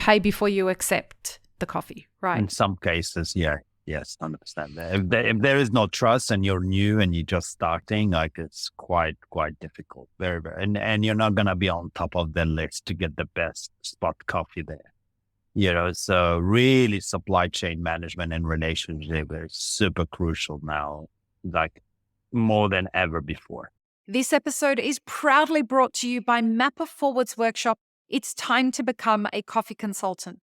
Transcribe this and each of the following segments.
pay before you accept the coffee, right? In some cases, yeah. Yes, I understand that. If there is no trust and you're new and you're just starting, like it's quite difficult. Very, very, and you're not gonna be on top of the list to get the best spot coffee there. So really supply chain management and relationship is super crucial now, like more than ever before. This episode is proudly brought to you by Mapper Forward's workshop. It's time to become a coffee consultant.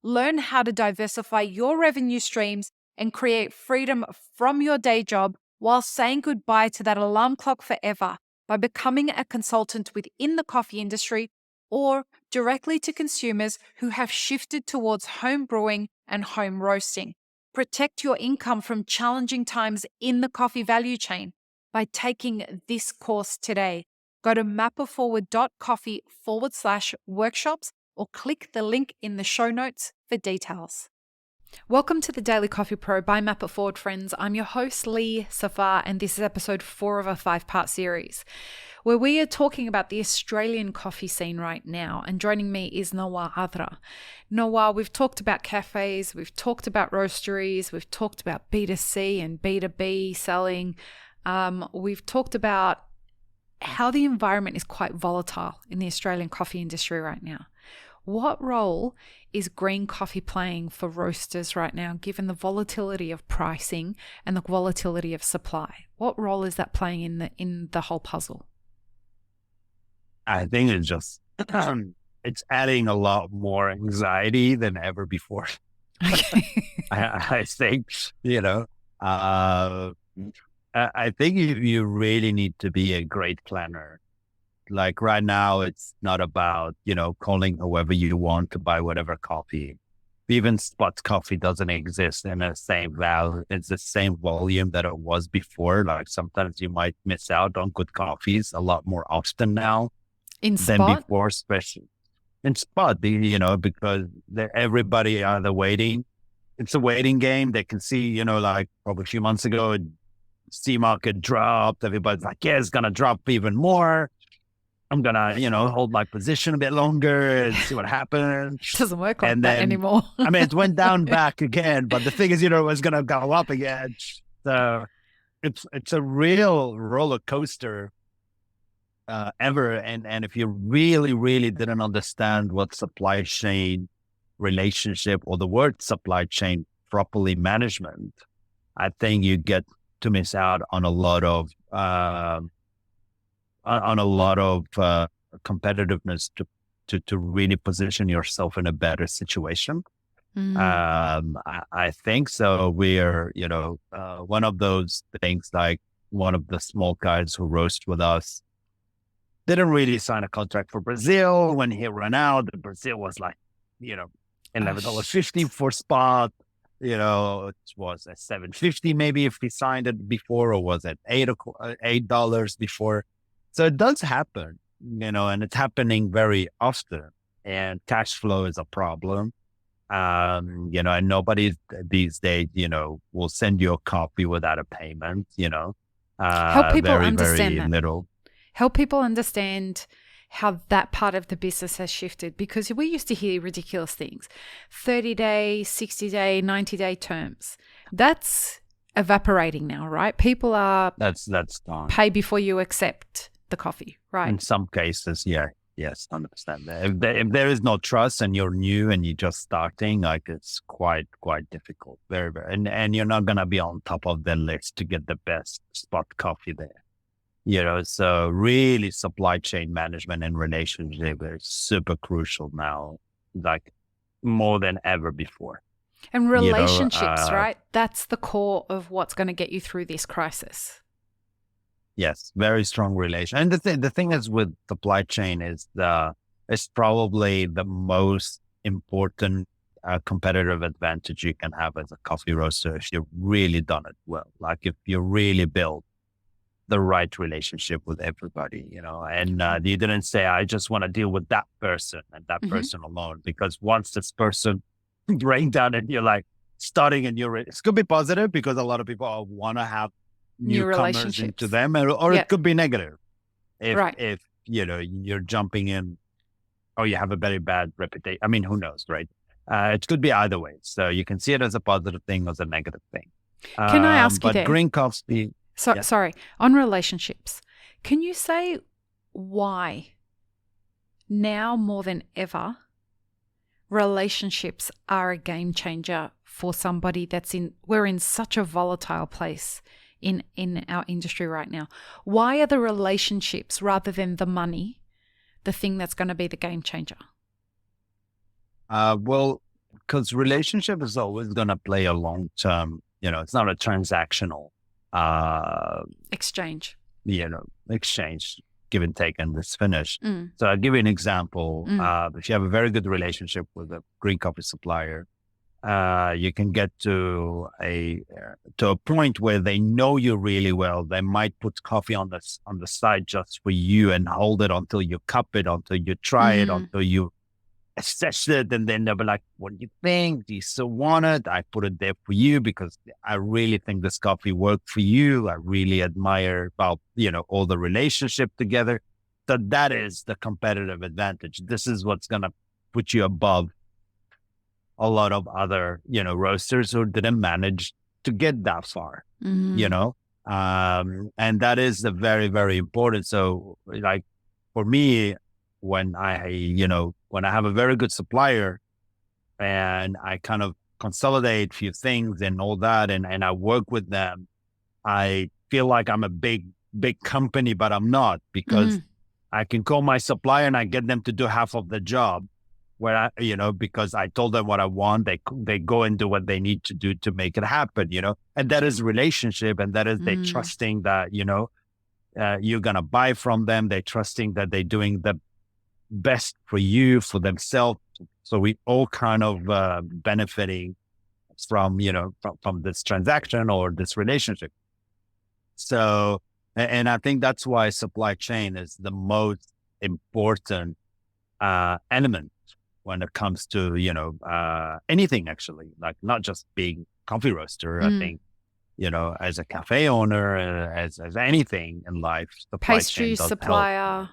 Learn how to diversify your revenue streams and create freedom from your day job while saying goodbye to that alarm clock forever by becoming a consultant within the coffee industry or directly to consumers who have shifted towards home brewing and home roasting. Protect your income from challenging times in the coffee value chain by taking this course today. Go to mapperforward.coffee/workshops or click the link in the show notes for details. Welcome to the Daily Coffee Pro by Mapper Forward, friends. I'm your host, Lee Safar, and this is episode 4 of a 5-part series where we are talking about the Australian coffee scene right now. And joining me is Nawar Adra. Nawar, we've talked about cafes, we've talked about roasteries, we've talked about B2C and B2B selling. We've talked about how the environment is quite volatile in the Australian coffee industry right now. What role is green coffee playing for roasters right now, given the volatility of pricing and the volatility of supply? What role is that playing in the whole puzzle? I think it's just it's adding a lot more anxiety than ever before. Okay. I think I think you really need to be a great planner. Like right now, it's not about, calling whoever you want to buy whatever coffee. Even spot coffee doesn't exist in the same value. It's the same volume that it was before. Like sometimes you might miss out on good coffees a lot more often now In than spot? before, especially in spot, because everybody either waiting. It's a waiting game. They can see, like probably a few months ago, C market dropped. Everybody's like, yeah, it's going to drop even more. I'm going to, hold my position a bit longer and see what happens. It doesn't work like And that then, anymore. I mean, it went down back again, but the thing is, it's going to go up again. So it's a real roller coaster ever. And if you really, really didn't understand what supply chain relationship or the word supply chain properly management, I think you get to miss out on a lot of competitiveness to really position yourself in a better situation. I think so. We're, one of those things, like one of the small guys who roast with us didn't really sign a contract for Brazil. When he ran out, Brazil was like, $11.50 for spot. It was at $7.50 maybe if he signed it before, or was it $8 before. So it does happen, and it's happening very often. And cash flow is a problem. And nobody these days, will send you a copy without a payment. Help people very, understand very that. little. Help people understand how that part of the business has shifted, because we used to hear ridiculous things, 30-day, 60-day, 90-day terms. That's evaporating now, right? People are That's gone. pay before you accept the coffee, right? In some cases, yeah. Yes, I understand that. If there is no trust and you're new and you're just starting, like it's quite difficult. Very, very, and you're not gonna be on top of the list to get the best spot coffee there. So really supply chain management and relationship is super crucial now, like more than ever before. And relationships, right? That's the core of what's going to get you through this crisis. Yes, very strong relation. And the thing is with supply chain is it's probably the most important competitive advantage you can have as a coffee roaster if you've really done it well. Like if you really build the right relationship with everybody, and you didn't say, I just want to deal with that person and that person alone, because once this person breaks down and you're like starting a new, it could be positive because a lot of people want to have New newcomers relationships into them, or Yeah. it could be negative if Right. you're jumping in or you have a very bad reputation. I mean, who knows, right? It could be either way. So you can see it as a positive thing or as a negative thing. Can I ask you But there? green coffee. So, sorry, on relationships, can you say why now more than ever relationships are a game changer for somebody we're in such a volatile place in our industry right now? Why are the relationships rather than the money the thing that's going to be the game changer? Well, because relationship is always going to play a long-term, it's not a transactional, exchange, exchange, give and take, and it's finished. Mm. So I'll give you an example. If you have a very good relationship with a green coffee supplier, you can get to a point where they know you really well. They might put coffee on the side just for you and hold it until you cup it, until you try it, until you assess it, and then they'll be like, "What do you think? Do you still want it? I put it there for you because I really think this coffee worked for you. I really admire about all the relationship together." So that is the competitive advantage. This is what's gonna put you above a lot of other roasters who didn't manage to get that far. And that is the very, very important. So like for me, when I have a very good supplier and I kind of consolidate a few things and all that, and I work with them, I feel like I'm a big company, but I'm not, because I can call my supplier and I get them to do half of the job where because I told them what I want, they go and do what they need to do to make it happen, and that is relationship. And that is they trusting that, you're going to buy from them. They're trusting that they're doing the best for you, for themselves. So we all kind of benefiting from this transaction or this relationship. So, and I think that's why supply chain is the most important element when it comes to anything, actually, like not just being coffee roaster. I think as a cafe owner, as anything in life, supply pastry chain does supplier. help.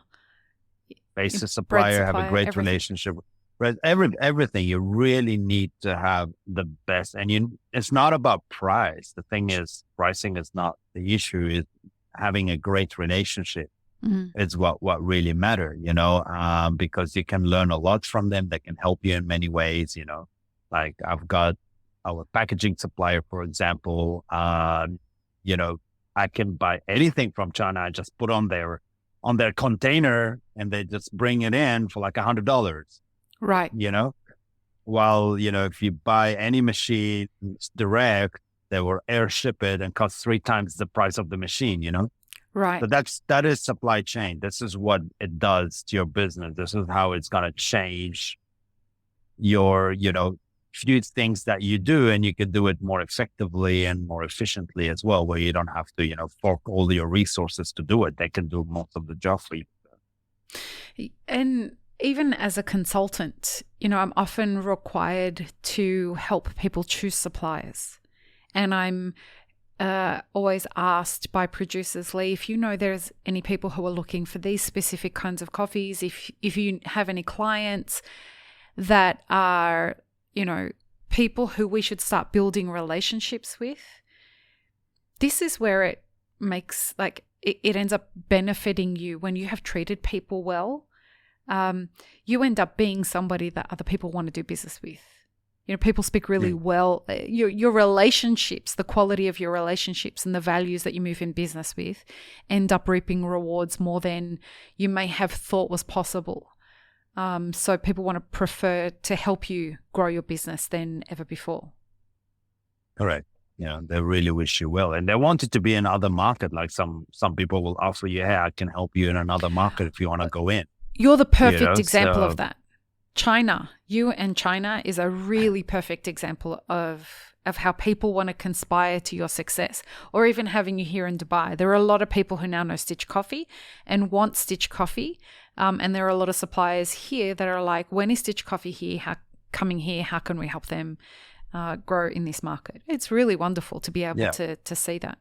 Pastry supplier, have a great everything. relationship. But everything, you really need to have the best. And it's not about price. The thing is, pricing is not the issue. Is having a great relationship is what really matters, because you can learn a lot from them. They can help you in many ways, like I've got our packaging supplier, for example. I can buy anything from China. I just put on their container and they just bring it in for like $100. Right. While, if you buy any machine direct, they will airship it and cost 3 times the price of the machine, Right. So that is supply chain. This is what it does to your business. This is how it's going to change your, few things that you do, and you can do it more effectively and more efficiently as well, where you don't have to, fork all your resources to do it. They can do most of the job for you. And even as a consultant, I'm often required to help people choose suppliers. And I'm always asked by producers, Lee, if there's any people who are looking for these specific kinds of coffees, if you have any clients that are, people who we should start building relationships with, this is where it makes, it ends up benefiting you when you have treated people well. You end up being somebody that other people want to do business with. People speak really well. Your relationships, the quality of your relationships and the values that you move in business with end up reaping rewards more than you may have thought was possible. So people want to prefer to help you grow your business than ever before. Correct. They really wish you well. And they want it to be in other market. Like some people will offer you, hey, I can help you in another market if you want to go in. You're the perfect example of that. China, you and China is a really perfect example of how people want to conspire to your success, or even having you here in Dubai. There are a lot of people who now know Stitch Coffee and want Stitch Coffee. And there are a lot of suppliers here that are like, when is Stitch Coffee here? Coming here? How can we help them grow in this market? It's really wonderful to be able to see that.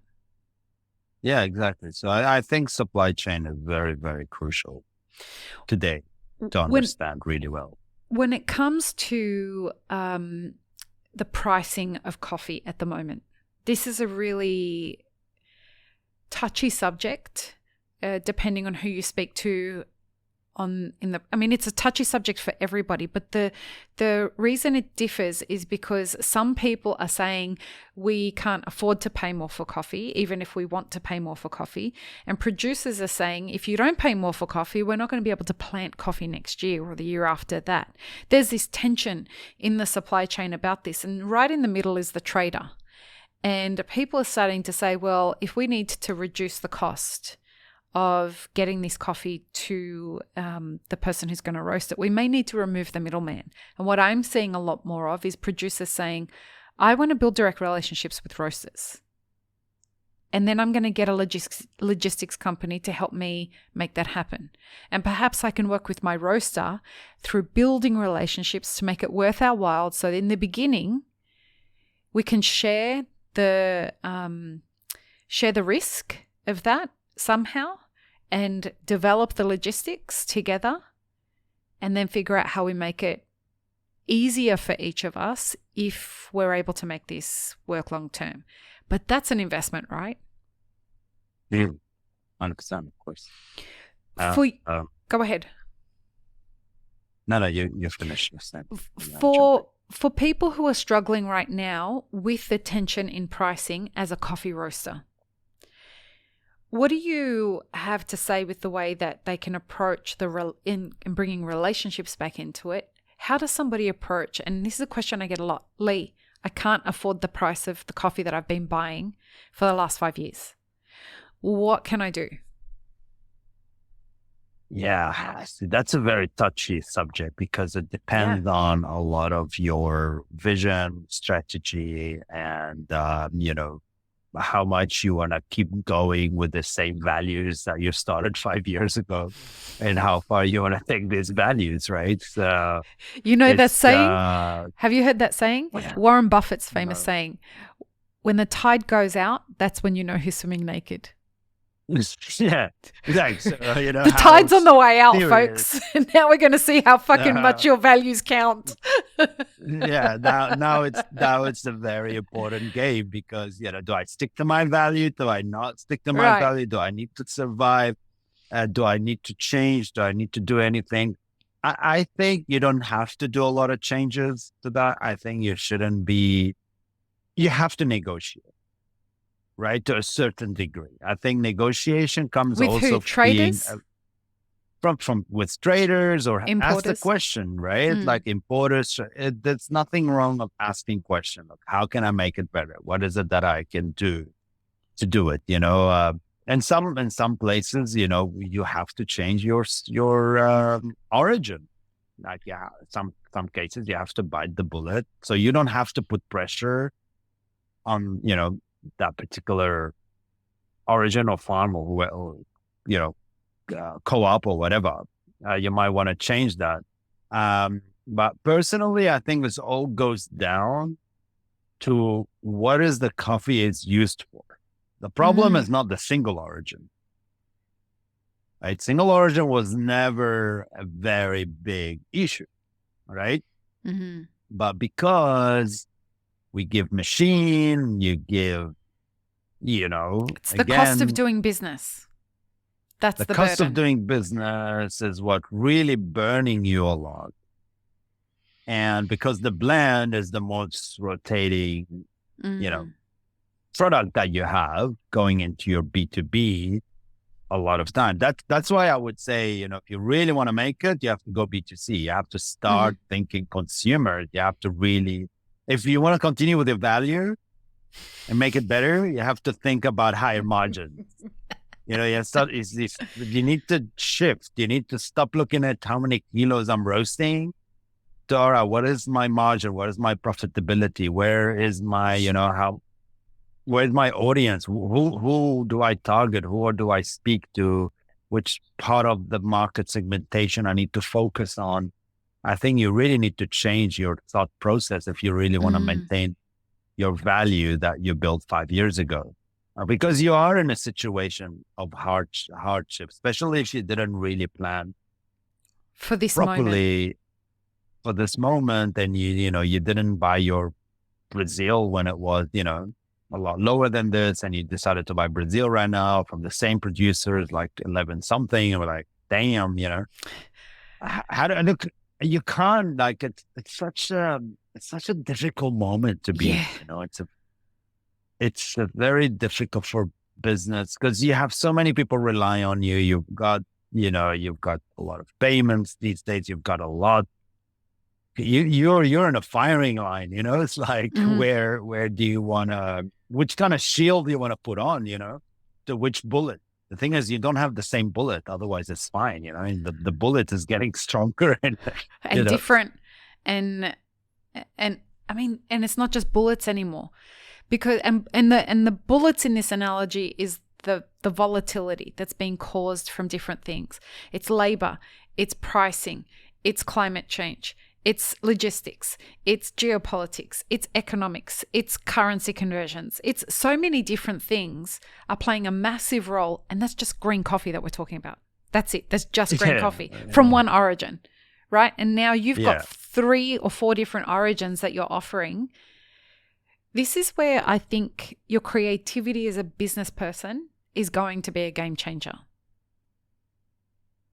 Yeah, exactly. So I think supply chain is very, very crucial today. to understand really well. When it comes to the pricing of coffee at the moment, this is a really touchy subject, depending on who you speak to. It's a touchy subject for everybody, but the reason it differs is because some people are saying we can't afford to pay more for coffee, even if we want to pay more for coffee. And producers are saying, if you don't pay more for coffee, we're not going to be able to plant coffee next year or the year after that. There's this tension in the supply chain about this. And right in the middle is the trader. And people are starting to say, well, if we need to reduce the cost of getting this coffee to the person who's going to roast it, we may need to remove the middleman. And what I'm seeing a lot more of is producers saying, I want to build direct relationships with roasters. And then I'm going to get a logistics company to help me make that happen. And perhaps I can work with my roaster through building relationships to make it worth our while. So in the beginning, we can share the risk of that somehow and develop the logistics together, and then figure out how we make it easier for each of us if we're able to make this work long term. But that's an investment, right? 100%, of course. Go ahead. No, you finished your sentence. For people who are struggling right now with the tension in pricing as a coffee roaster, what do you have to say with the way that they can approach in bringing relationships back into it? How does somebody approach, and this is a question I get a lot, Lee, I can't afford the price of the coffee that I've been buying for the last 5 years. What can I do? Yeah, that's a very touchy subject because it depends on a lot of your vision, strategy, and, how much you want to keep going with the same values that you started 5 years ago and how far you want to take these values, right? So, that saying? Have you heard that saying? Yeah. Warren Buffett's famous saying, when the tide goes out, that's when you know who's swimming naked. Yeah, exactly. So, the tide's on the way out, folks. Now we're going to see how fucking much your values count. Yeah, now it's a very important game because do I stick to my value? Do I not stick to my value? Do I need to survive? Do I need to change? Do I need to do anything? I think you don't have to do a lot of changes to that. I think you have to negotiate. Right, to a certain degree. I think negotiation comes with also who? Traders? From with traders or importers. Ask the question, right? Like importers, there's nothing wrong with asking question. Like, how can I make it better? What is it that I can do to do it? And in some places, you have to change your origin. Like, some cases you have to bite the bullet, so you don't have to put pressure on that particular origin or farm or co-op or whatever. You might want to change that. But personally, I think this all goes down to what is the coffee is used for. The problem is not the single origin. Right? Single origin was never a very big issue, right? Mm-hmm. But because we give machine, you give, it's the cost of doing business. That's the cost burden. of doing business is what really burning you a lot. And because the blend is the most rotating, product that you have going into your B2B a lot of time. That's why I would say, if you really want to make it, you have to go B2C. You have to start thinking consumer. You have to really, if you want to continue with your value and make it better, you have to think about higher margins. You need to shift. You need to stop looking at how many kilos I'm roasting. Dora, what is my margin? What is my profitability? Where is my, where's my audience? Who do I target? Who do I speak to? Which part of the market segmentation I need to focus on? I think you really need to change your thought process if you really want to maintain your value that you built 5 years ago. Because you are in a situation of hardship, especially if you didn't really plan for this moment. properly for this moment, and you didn't buy your Brazil when it was, a lot lower than this, and you decided to buy Brazil right now from the same producers, like 11 something, and we're like, damn, how do I look? You can't, like, it's such a difficult moment to be in, it's a very difficult for business because you have so many people rely on you. You've got a lot of payments these days. You've got a lot. You're in a firing line. It's like, where do you want to? Which kind of shield do you want to put on? To which bullet? The thing is, you don't have the same bullet. Otherwise, it's fine. And the bullet is getting stronger and different, and I mean, and it's not just bullets anymore, because and the bullets in this analogy is the volatility that's being caused from different things. It's labor, it's pricing, it's climate change, it's logistics, it's geopolitics, it's economics, it's currency conversions. It's so many different things are playing a massive role, and that's just green coffee that we're talking about. That's it. That's just green coffee from one origin, right? And now you've got 3 or 4 different origins that you're offering. This is where I think your creativity as a business person is going to be a game changer.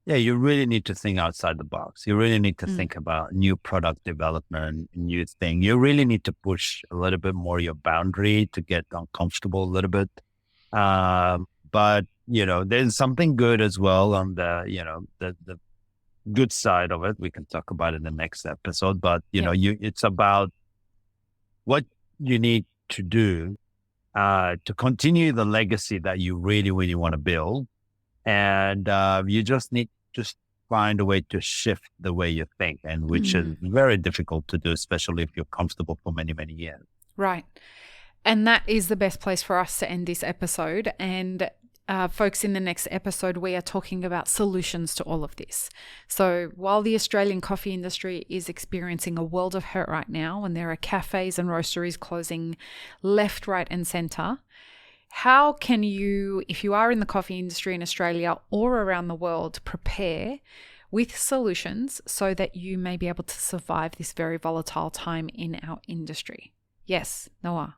Yeah, you really need to think outside the box. You really need to think about new product development, new thing. You really need to push a little bit more your boundary to get uncomfortable a little bit. But, there's something good as well on the good side of it. We can talk about it in the next episode. But, it's about what you need to do to continue the legacy that you really, really want to build. And you just need to find a way to shift the way you think, and which is very difficult to do, especially if you're comfortable for many, many years. Right. And that is the best place for us to end this episode. And folks, in the next episode, we are talking about solutions to all of this. So while the Australian coffee industry is experiencing a world of hurt right now, and there are cafes and roasteries closing left, right, and centre, how can you, if you are in the coffee industry in Australia or around the world, prepare with solutions so that you may be able to survive this very volatile time in our industry? Yes, Nawar.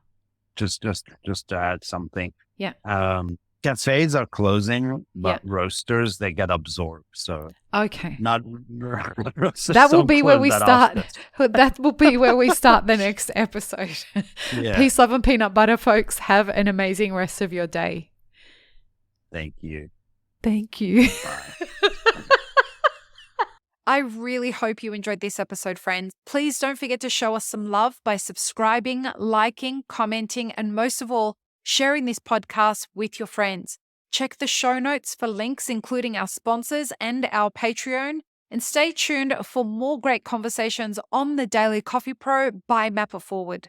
Just to add something. Yeah. Cafes are closing, but roasters, they get absorbed. So okay, not that will be where we start. That will be where we start the next episode. Peace, love, and peanut butter, folks. Have an amazing rest of your day. Thank you. Thank you. Bye. I really hope you enjoyed this episode, friends. Please don't forget to show us some love by subscribing, liking, commenting, and most of all, sharing this podcast with your friends. Check the show notes for links, including our sponsors and our Patreon, and stay tuned for more great conversations on the Daily Coffee Pro by Map It Forward.